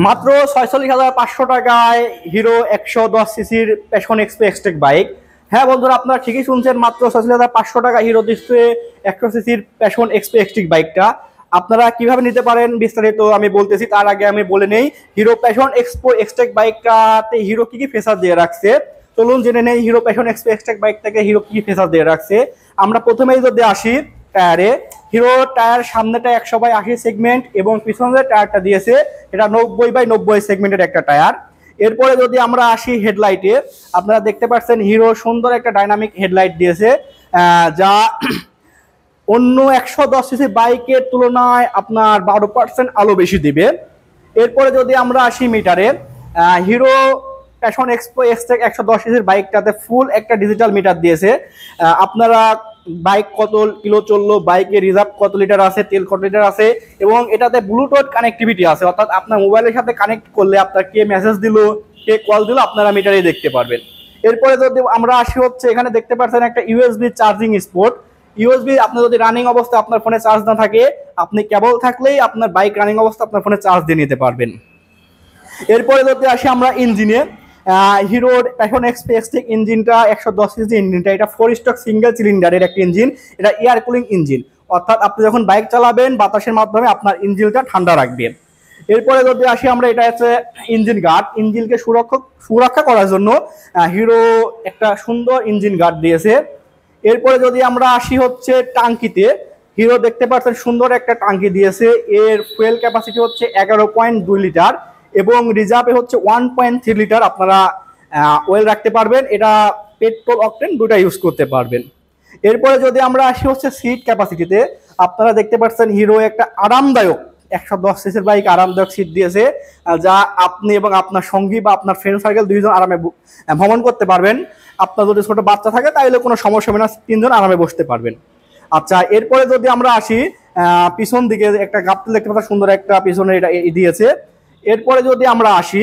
মাত্র 46,500 টাকায় হিরো 110 সিসির প্যাশন এক্সপো এক্সটেক বাইক। হ্যাঁ বন্ধুরা, আপনারা ঠিকই শুনছেন, মাত্র 46,500 টাকা হিরো দিচ্ছে 100 সিসির প্যাশন এক্সপো এক্সটেক বাইকটা। আপনারা কিভাবে নিতে পারেন বিস্তারিত আমি বলতেছি, তার আগে আমি বলে নেই হিরো প্যাশন এক্সপো এক্সটেক বাইকটাতে হিরো কি কি ফিচার দিয়ে রাখছে। চলুন জেনে নেই Hero Passion XPro XTec bike থেকে হিরো কি কি ফিচার দিয়ে রাখছে। আমরা প্রথমেই যদি আসি টায়ারে, হিরো টায়ার সামনেটা 100/80 সেগমেন্ট এবং পিছনের টায়ারটা দিয়েছে এটা 90/90 সেগমেন্টের একটা টায়ার। এরপরে যদি আমরা আসি হেডলাইটে, আপনারা দেখতে পাচ্ছেন হিরো সুন্দর একটা ডাইনামিক হেডলাইট দিয়েছে, যা অন্য 110 সিসি বাইকের তুলনায় আপনার 12% আলো বেশি দিবে। এরপরে যদি আমরা আসি মিটারে, হিরো প্যাশন এক্সপো এক্সটেক 110 সিসির বাইকটাতে ফুল একটা ডিজিটাল মিটার দিয়েছে। আপনারা বাইক কত কিলো চললো, বাইকে রিজার্ভ কত লিটার আছে, তেল কত লিটার আছে, এবং এটাতে ব্লুটুথ কানেক্টিভিটি আছে, অর্থাৎ আপনার মোবাইলের সাথে কানেক্ট করলে আপনার কে মেসেজ দিল, কে কল দিল, আপনারা মিটারে দেখতে পারবেন। এরপরে যদি আমরা আসি হচ্ছে, এখানে দেখতে পাচ্ছেন একটা ইউএসবি চার্জিং স্পট। ইউএসবি আপনার যদি রানিং অবস্থা আপনার ফোনে চার্জ না থাকে, আপনি কেবল থাকলেই আপনার বাইক রানিং অবস্থা আপনার ফোনে চার্জ দিয়ে নিতে পারবেন। এরপরে যদি আসি আমরা ইঞ্জিনে, হিরোর প্যাশন এক্সপো এক্সটেক ইঞ্জিনটা 110 সিসি ইঞ্জিনটা, এটা 4 স্ট্রোক সিঙ্গেল সিলিন্ডারের একটা ইঞ্জিন। এটা এয়ার কুলিং ইঞ্জিন, অর্থাৎ আপনি যখন বাইক চালাবেন বাতাসের মাধ্যমে আপনার ইঞ্জিনটা ঠান্ডা রাখবে। এরপরে যদি আসি আমরা, এটা হচ্ছে ইঞ্জিন গার্ড। ইঞ্জিনকে সুরক্ষা করার জন্য হিরো একটা সুন্দর ইঞ্জিন গার্ড দিয়েছে। এরপরে যদি আমরা আসি হচ্ছে টাঙ্কিতে, হিরো দেখতে পাচ্ছেন সুন্দর একটা টাঙ্কি দিয়েছে। এর ফুয়েল ক্যাপাসিটি হচ্ছে 11.2 লিটার এবং রিজার্ভে হচ্ছে 1.3 লিটার আপনারা ওয়েল রাখতে পারবেন। এটা পেট্রোল অকটেন দুটা ইউজ করতে পারবেন। এরপরে যদি আমরা আসি হচ্ছে সিট ক্যাপাসিটিতে, আপনারা দেখতে পাচ্ছেন হিরো একটা আরামদায়ক 110 সিসির বাইক আরামদায়ক সিট দিয়েছে, যা আপনি এবং আপনার সঙ্গী বা আপনার ফ্রেন্ড সার্কেল দুইজন আরামে ভ্রমণ করতে পারবেন। আপনার যদি ছোট বাচ্চা থাকে তাহলে কোনো সমস্যা হবে না, তিনজন আরামে বসতে পারবেন। আচ্ছা, এরপরে যদি আমরা আসি পিছন দিকে, একটা গাবতল দেখতে পাচ্ছেন সুন্দর একটা পিছনে এটা দিয়েছে। এরপরে যদি আমরা আসি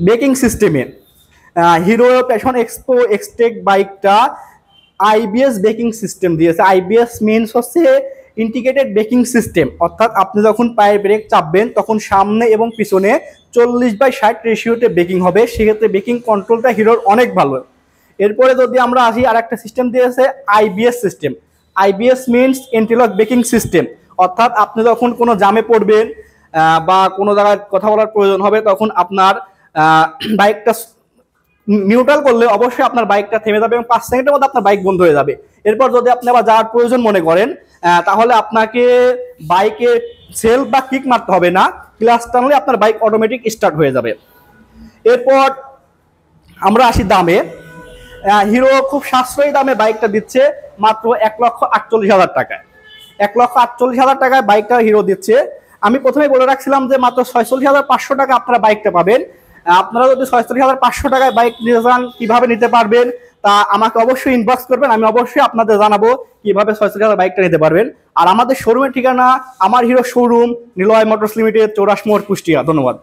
ব্রেকিং সিস্টেমে, হিরো প্যাশন এক্সপো এক্সটেক বাইকটা আইবিএস ব্রেকিং সিস্টেম দিয়েছে। আইবিএস মিনস হচ্ছে ইন্টিগ্রেটেড ব্রেকিং সিস্টেম, অর্থাৎ আপনি যখন পায়ের ব্রেক চাপবেন তখন সামনে এবং পিছনে 40/60 রেশিওতে ব্রেকিং হবে, সেক্ষেত্রে ব্রেকিং কন্ট্রোলটা হিরোর অনেক ভালো। এরপরে যদি আমরা আসি, আর একটা সিস্টেম দিয়েছে IBS system. IBS means antilock braking system, অর্থাৎ আপনি যখন কোনো জামে পড়বেন বা কোনো জায়গায় কথা বলার প্রয়োজন হবে, তখন আপনার বাইকটা নিউট্রাল করলে অবশ্যই আপনার বাইকটা থেমে যাবে এবং 5 সেকেন্ডের মধ্যে আপনার বাইক বন্ধ হয়ে যাবে। এরপর যদি আপনি আবার যাওয়ার প্রয়োজন মনে করেন, তাহলে আপনাকে বাইকে সেলফ বা কিক মারতে হবে না, ক্লাচ টানলে আপনার বাইক অটোমেটিক স্টার্ট হয়ে যাবে। এরপর আমরা আসি দামে, হিরো খুব সাশ্রয়ী দামে বাইকটা দিচ্ছে মাত্র 1,48,000 টাকায়। 1,48,000 টাকায় বাইকটা হিরো দিচ্ছে। আমি প্রথমে বলে রাখছিলাম যে মাত্র 46,500 টাকা আপনারা বাইকটা পাবেন। আপনারা যদি 46,500 টাকায় বাইক নিতে চান, কিভাবে নিতে পারবেন তা আমাকে অবশ্যই ইনবক্স করবেন, আমি অবশ্যই আপনাদের জানাবো কিভাবে 46,000 বাইকটা নিতে পারবেন। আর আমাদের শোরুমের ঠিকানা আমার hero showroom, Niloy motors limited, 84 মোড়, কুষ্টিয়া। ধন্যবাদ।